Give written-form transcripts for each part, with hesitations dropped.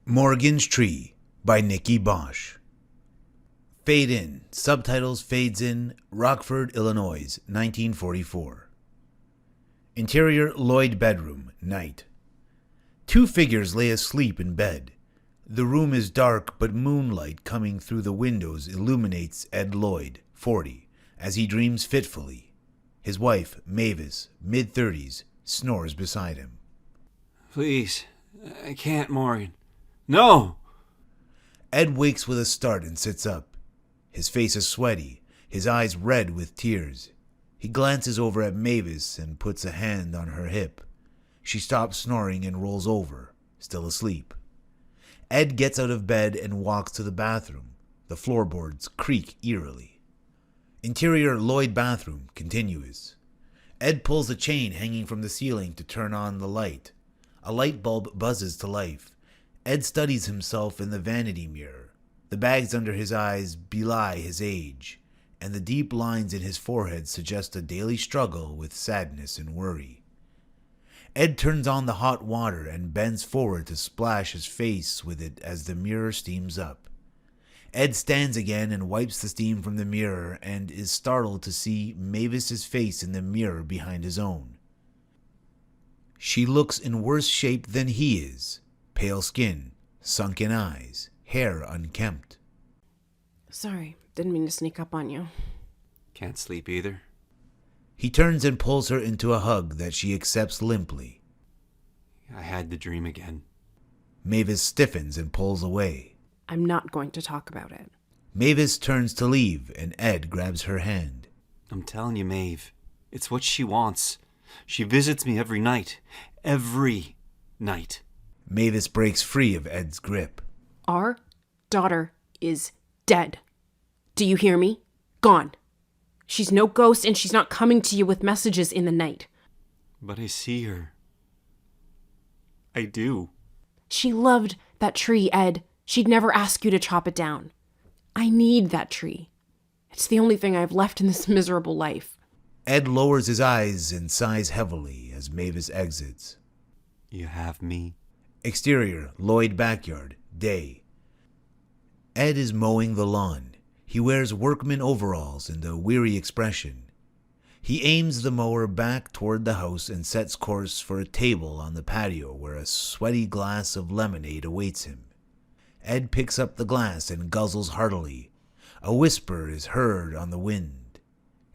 Morrigan's Tree by Nicki Bosch. Fade in. Subtitles fades in. Rockford, Illinois, 1944. Interior Lloyd bedroom, night. Two figures lay asleep in bed. The room is dark, but moonlight coming through the windows illuminates Ed Lloyd, 40, as he dreams fitfully. His wife, Mavis, mid-30s, snores beside him. Please, I can't, Morrigan. No! Ed wakes with a start and sits up. His face is sweaty, his eyes red with tears. He glances over at Mavis and puts a hand on her hip. She stops snoring and rolls over, still asleep. Ed gets out of bed and walks to the bathroom. The floorboards creak eerily. Interior Lloyd bathroom, continuous. Ed pulls a chain hanging from the ceiling to turn on the light. A light bulb buzzes to life. Ed studies himself in the vanity mirror. The bags under his eyes belie his age, and the deep lines in his forehead suggest a daily struggle with sadness and worry. Ed turns on the hot water and bends forward to splash his face with it as the mirror steams up. Ed stands again and wipes the steam from the mirror and is startled to see Mavis's face in the mirror behind his own. She looks in worse shape than he is. Pale skin, sunken eyes, hair unkempt. Sorry, didn't mean to sneak up on you. Can't sleep either. He turns and pulls her into a hug that she accepts limply. I had the dream again. Mavis stiffens and pulls away. I'm not going to talk about it. Mavis turns to leave and Ed grabs her hand. I'm telling you, Maeve, it's what she wants. She visits me every night. Every night. Mavis breaks free of Ed's grip. Our daughter is dead. Do you hear me? Gone. She's no ghost and she's not coming to you with messages in the night. But I see her. I do. She loved that tree, Ed. She'd never ask you to chop it down. I need that tree. It's the only thing I have left in this miserable life. Ed lowers his eyes and sighs heavily as Mavis exits. You have me. Exterior, Lloyd backyard, day. Ed is mowing the lawn. He wears workman overalls and a weary expression. He aims the mower back toward the house and sets course for a table on the patio where a sweaty glass of lemonade awaits him. Ed picks up the glass and guzzles heartily. A whisper is heard on the wind.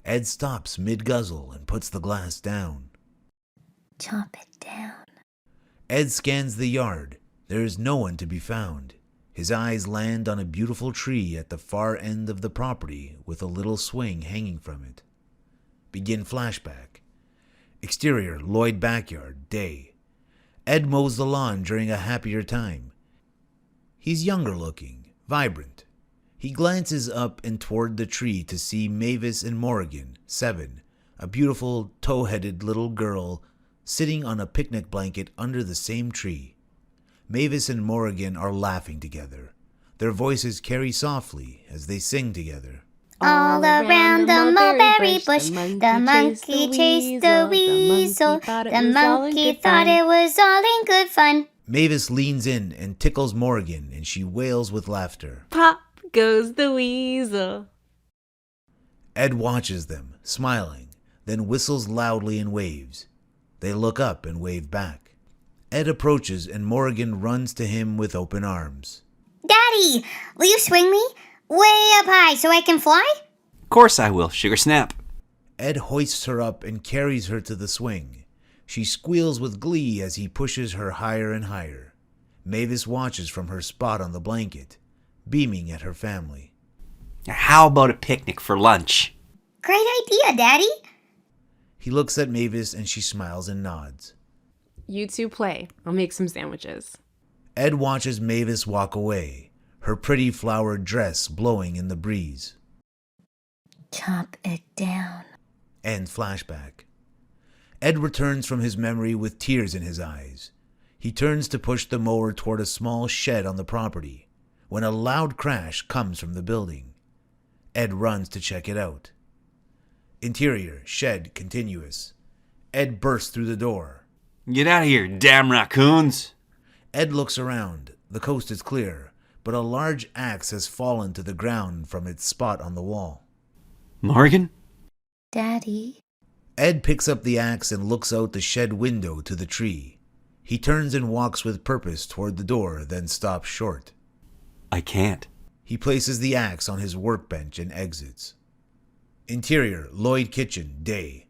Ed stops mid-guzzle and puts the glass down. Chop it down. Ed scans the yard. There is no one to be found. His eyes land on a beautiful tree at the far end of the property with a little swing hanging from it. Begin flashback. Exterior, Lloyd backyard, day. Ed mows the lawn during a happier time. He's younger looking, vibrant. He glances up and toward the tree to see Mavis and Morrigan, 7, a beautiful tow-headed little girl sitting on a picnic blanket under the same tree. Mavis and Morrigan are laughing together. Their voices carry softly as they sing together. All around the mulberry bush, the monkey chased the weasel. The monkey thought it was all in good fun. Mavis leans in and tickles Morrigan, and she wails with laughter. Pop goes the weasel. Ed watches them, smiling, then whistles loudly and waves. They look up and wave back. Ed approaches and Morrigan runs to him with open arms. Daddy, will you swing me? Way up high so I can fly? Of course I will, sugar snap. Ed hoists her up and carries her to the swing. She squeals with glee as he pushes her higher and higher. Mavis watches from her spot on the blanket, beaming at her family. How about a picnic for lunch? Great idea, Daddy. He looks at Mavis and she smiles and nods. You two play. I'll make some sandwiches. Ed watches Mavis walk away, her pretty flowered dress blowing in the breeze. Chop it down. End flashback. Ed returns from his memory with tears in his eyes. He turns to push the mower toward a small shed on the property when a loud crash comes from the building. Ed runs to check it out. Interior, shed, continuous. Ed bursts through the door. Get out of here, damn raccoons! Ed looks around. The coast is clear, but a large axe has fallen to the ground from its spot on the wall. Morrigan? Daddy? Ed picks up the axe and looks out the shed window to the tree. He turns and walks with purpose toward the door, then stops short. I can't. He places the axe on his workbench and exits. Interior, Lloyd kitchen, day.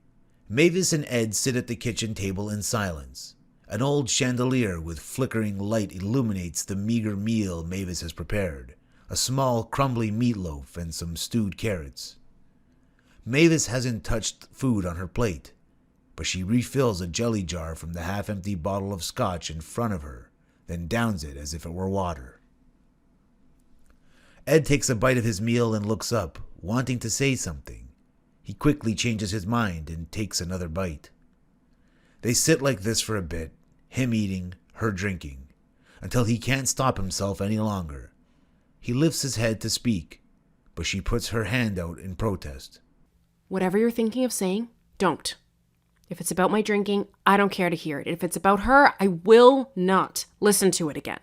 Mavis and Ed sit at the kitchen table in silence. An old chandelier with flickering light illuminates the meager meal Mavis has prepared, a small crumbly meatloaf and some stewed carrots. Mavis hasn't touched food on her plate, but she refills a jelly jar from the half-empty bottle of scotch in front of her, then downs it as if it were water. Ed takes a bite of his meal and looks up, wanting to say something. He quickly changes his mind and takes another bite. They sit like this for a bit, him eating, her drinking, until he can't stop himself any longer. He lifts his head to speak, but she puts her hand out in protest. Whatever you're thinking of saying, don't. If it's about my drinking, I don't care to hear it. If it's about her, I will not listen to it again.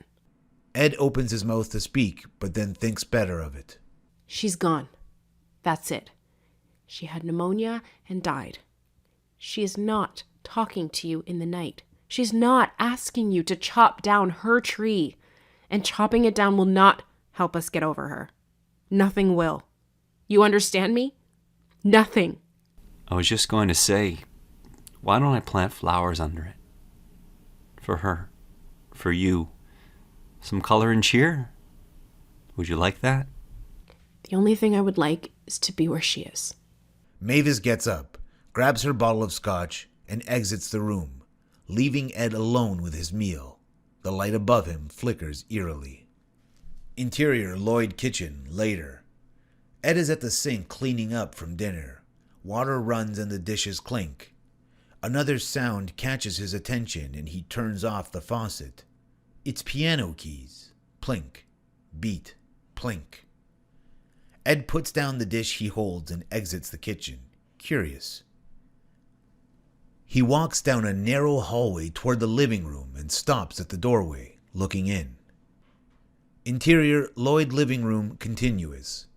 Ed opens his mouth to speak, but then thinks better of it. She's gone. That's it. She had pneumonia and died. She is not talking to you in the night. She's not asking you to chop down her tree. And chopping it down will not help us get over her. Nothing will. You understand me? Nothing. I was just going to say, why don't I plant flowers under it? For her. For you. Some color and cheer? Would you like that? The only thing I would like is to be where she is. Mavis gets up, grabs her bottle of scotch, and exits the room, leaving Ed alone with his meal. The light above him flickers eerily. Interior, Lloyd kitchen, later. Ed is at the sink cleaning up from dinner. Water runs and the dishes clink. Another sound catches his attention and he turns off the faucet. It's piano keys. Plink. Beat. Plink. Ed puts down the dish he holds and exits the kitchen, curious. He walks down a narrow hallway toward the living room and stops at the doorway, looking in. Interior, Lloyd living room, continuous.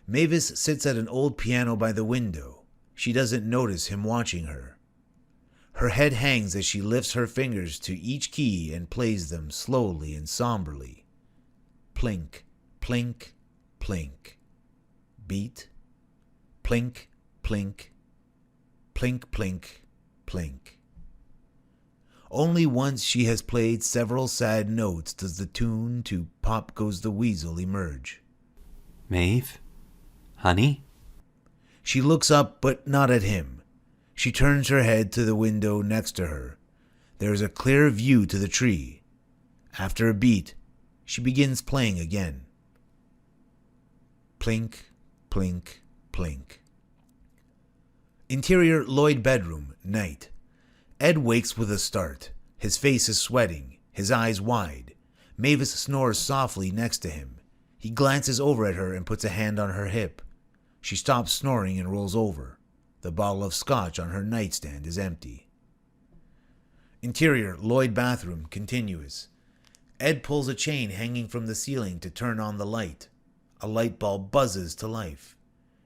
Mavis sits at an old piano by the window. She doesn't notice him watching her. Her head hangs as she lifts her fingers to each key and plays them slowly and somberly. Plink, plink, plink. Beat. Plink, plink. Plink, plink, plink. Only once she has played several sad notes does the tune to Pop Goes the Weasel emerge. Maeve? Honey? She looks up, but not at him. She turns her head to the window next to her. There is a clear view to the tree. After a beat, she begins playing again. Plink, plink, plink. Interior, Lloyd bedroom, night. Ed wakes with a start. His face is sweating, his eyes wide. Mavis snores softly next to him. He glances over at her and puts a hand on her hip. She stops snoring and rolls over. The bottle of scotch on her nightstand is empty. Interior, Lloyd bathroom, continuous. Ed pulls a chain hanging from the ceiling to turn on the light. A light bulb buzzes to life.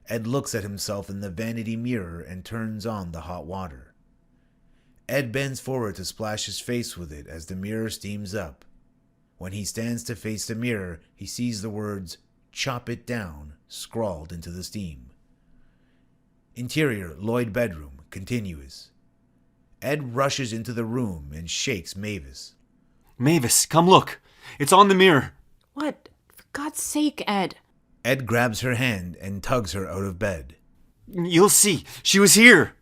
Ed looks at himself in the vanity mirror and turns on the hot water. Ed bends forward to splash his face with it as the mirror steams up. When he stands to face the mirror, he sees the words, "Chop it down," scrawled into the steam. Interior, Lloyd bedroom, continuous. Ed rushes into the room and shakes Mavis. Mavis, come look. It's on the mirror. What? For God's sake, Ed. Ed grabs her hand and tugs her out of bed. You'll see. She was here.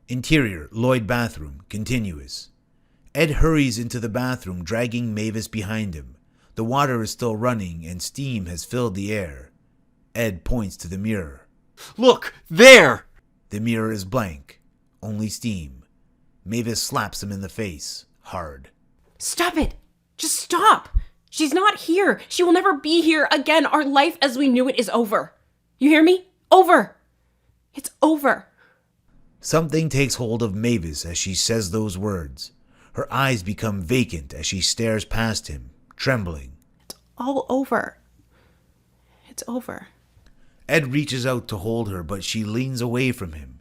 Interior, Lloyd bathroom, continuous. Ed hurries into the bathroom, dragging Mavis behind him. The water is still running and steam has filled the air. Ed points to the mirror. Look, there! The mirror is blank, only steam. Mavis slaps him in the face, hard. Stop it! Just stop! She's not here. She will never be here again. Our life as we knew it is over. You hear me? Over. It's over. Something takes hold of Mavis as she says those words. Her eyes become vacant as she stares past him, trembling. all over. It's over. Ed reaches out to hold her, but she leans away from him.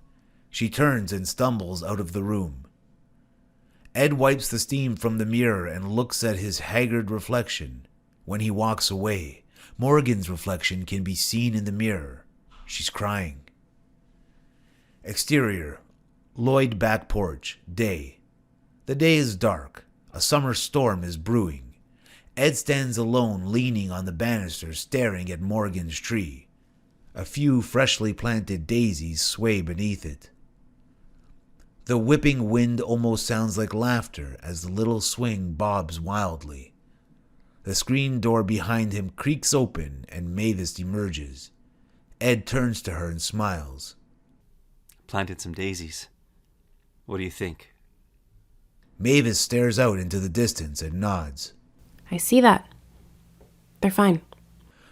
She turns and stumbles out of the room. Ed wipes the steam from the mirror and looks at his haggard reflection. When he walks away, Morrigan's reflection can be seen in the mirror. She's crying. Exterior, Lloyd back porch, day. The day is dark. A summer storm is brewing. Ed stands alone, leaning on the banister, staring at Morrigan's tree. A few freshly planted daisies sway beneath it. The whipping wind almost sounds like laughter as the little swing bobs wildly. The screen door behind him creaks open and Mavis emerges. Ed turns to her and smiles. Planted some daisies. What do you think? Mavis stares out into the distance and nods. I see that. They're fine.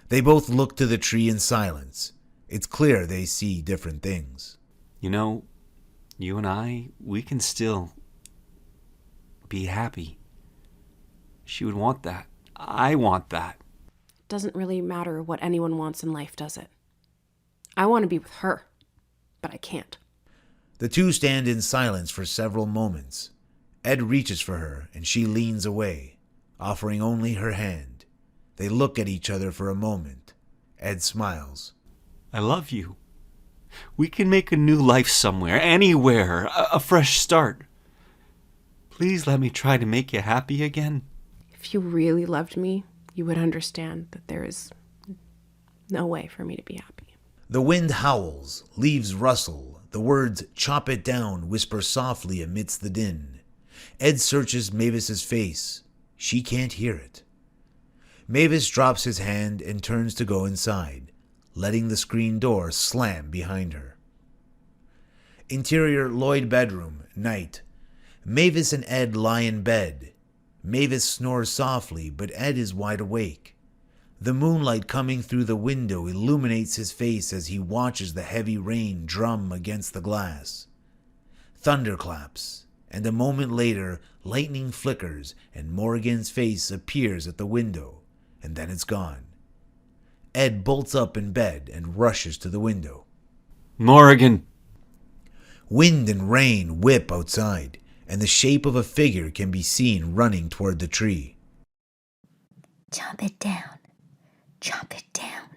They both look to the tree in silence. It's clear they see different things. You know, you and I, we can still be happy. She would want that. I want that. It doesn't really matter what anyone wants in life, does it? I want to be with her, but I can't. The two stand in silence for several moments. Ed reaches for her, and she leans away, offering only her hand. They look at each other for a moment. Ed smiles. I love you. We can make a new life somewhere, anywhere, a fresh start. Please let me try to make you happy again. If you really loved me, you would understand that there is no way for me to be happy. The wind howls, leaves rustle. The words "chop it down" whisper softly amidst the din. Ed searches Mavis's face. She can't hear it. Mavis drops his hand and turns to go inside, letting the screen door slam behind her. Interior Lloyd bedroom, night. Mavis and Ed lie in bed. Mavis snores softly, but Ed is wide awake. The moonlight coming through the window illuminates his face as he watches the heavy rain drum against the glass. Thunder claps, and a moment later, lightning flickers and Morrigan's face appears at the window, and then it's gone. Ed bolts up in bed and rushes to the window. Morrigan! Wind and rain whip outside, and the shape of a figure can be seen running toward the tree. Chop it down. Chop it down.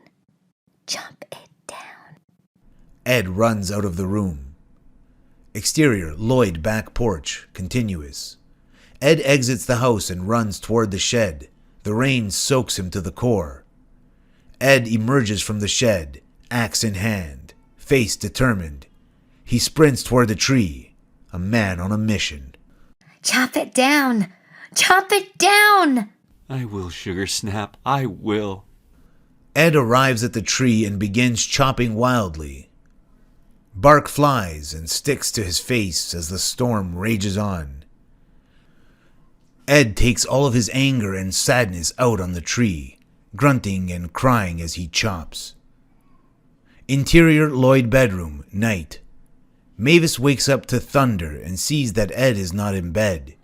Chop it down. Ed runs out of the room. Exterior, Lloyd back porch, continuous. Ed exits the house and runs toward the shed. The rain soaks him to the core. Ed emerges from the shed, axe in hand, face determined. He sprints toward the tree, a man on a mission. Chop it down. Chop it down. I will, Sugar Snap. I will. Ed arrives at the tree and begins chopping wildly. Bark flies and sticks to his face as the storm rages on. Ed takes all of his anger and sadness out on the tree, grunting and crying as he chops. Interior Lloyd bedroom, night. Mavis wakes up to thunder and sees that Ed is not in bed.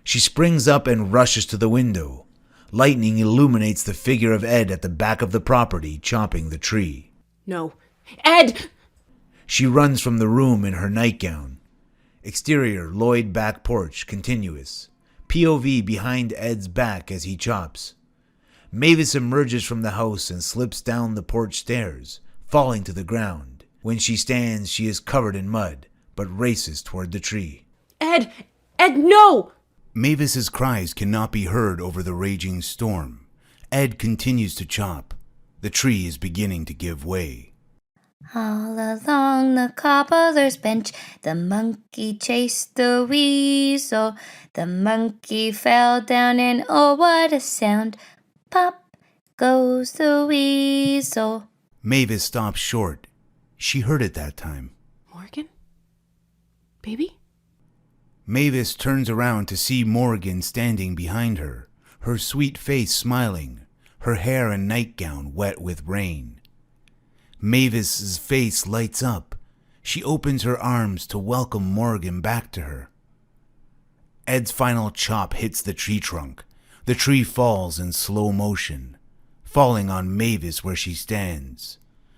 She springs up and rushes to the window. Lightning illuminates the figure of Ed at the back of the property, chopping the tree. No. Ed! She runs from the room in her nightgown. Exterior, Lloyd back porch, continuous. POV behind Ed's back as he chops. Mavis emerges from the house and slips down the porch stairs, falling to the ground. When she stands, she is covered in mud, but races toward the tree. Ed! Ed, no! Mavis's cries cannot be heard over the raging storm. Ed continues to chop. The tree is beginning to give way. All along the cobbler's bench, the monkey chased the weasel. The monkey fell down and oh, what a sound. Pop goes the weasel. Mavis stops short. She heard it that time. Morgan? Baby? Mavis turns around to see Morrigan standing behind her, her sweet face smiling, her hair and nightgown wet with rain. Mavis's face lights up. She opens her arms to welcome Morrigan back to her. Ed's final chop hits the tree trunk. The tree falls in slow motion. falling on Mavis where she stands.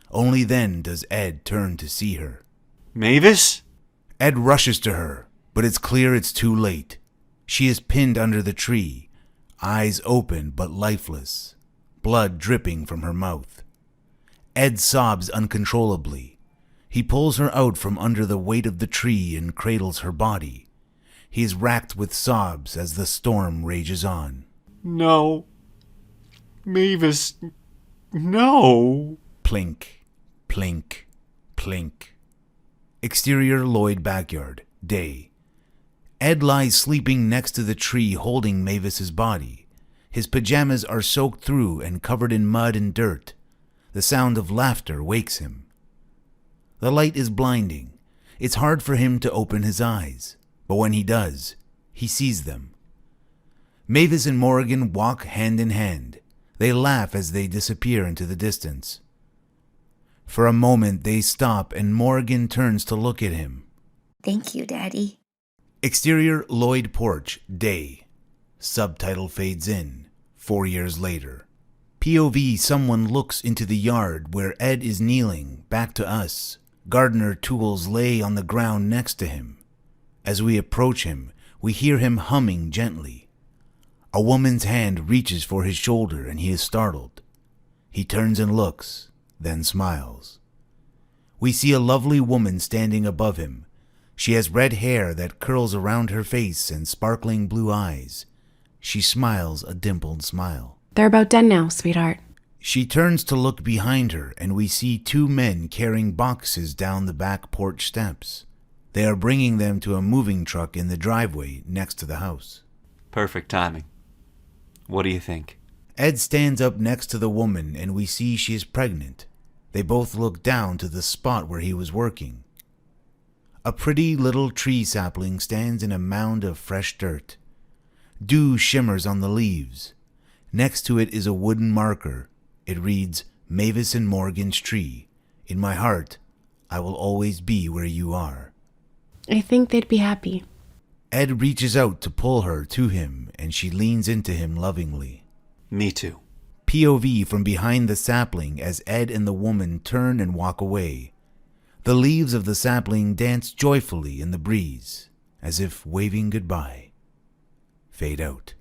Only then does Ed turn to see her. Mavis? Ed rushes to her, but it's clear it's too late. She is pinned under the tree, eyes open but lifeless, blood dripping from her mouth. Ed sobs uncontrollably. He pulls her out from under the weight of the tree and cradles her body. He is racked with sobs as the storm rages on. No. Mavis, no. Plink, plink, plink. Exterior Lloyd backyard, day. Ed lies sleeping next to the tree holding Mavis's body. His pajamas are soaked through and covered in mud and dirt. The sound of laughter wakes him. The light is blinding. It's hard for him to open his eyes, but when he does, he sees them. Mavis and Morrigan walk hand in hand. They laugh as they disappear into the distance. For a moment they stop and Morrigan turns to look at him. Thank you, Daddy. Exterior Lloyd porch, day. Subtitle fades in. 4 years later. POV, someone looks into the yard where Ed is kneeling, back to us. Gardener tools lay on the ground next to him. As we approach him, we hear him humming gently. A woman's hand reaches for his shoulder and he is startled. He turns and looks, then smiles. We see a lovely woman standing above him. She has red hair that curls around her face and sparkling blue eyes. She smiles a dimpled smile. They're about done now, sweetheart. She turns to look behind her and we see 2 men carrying boxes down the back porch steps. They are bringing them to a moving truck in the driveway next to the house. Perfect timing. What do you think? Ed stands up next to the woman and we see she is pregnant. They both look down to the spot where he was working. A pretty little tree sapling stands in a mound of fresh dirt. Dew shimmers on the leaves. Next to it is a wooden marker. It reads, Mavis and Morgan's tree. In my heart, I will always be where you are. I think they'd be happy. Ed reaches out to pull her to him, and she leans into him lovingly. Me too. POV from behind the sapling as Ed and the woman turn and walk away. The leaves of the sapling dance joyfully in the breeze, as if waving goodbye. Fade out.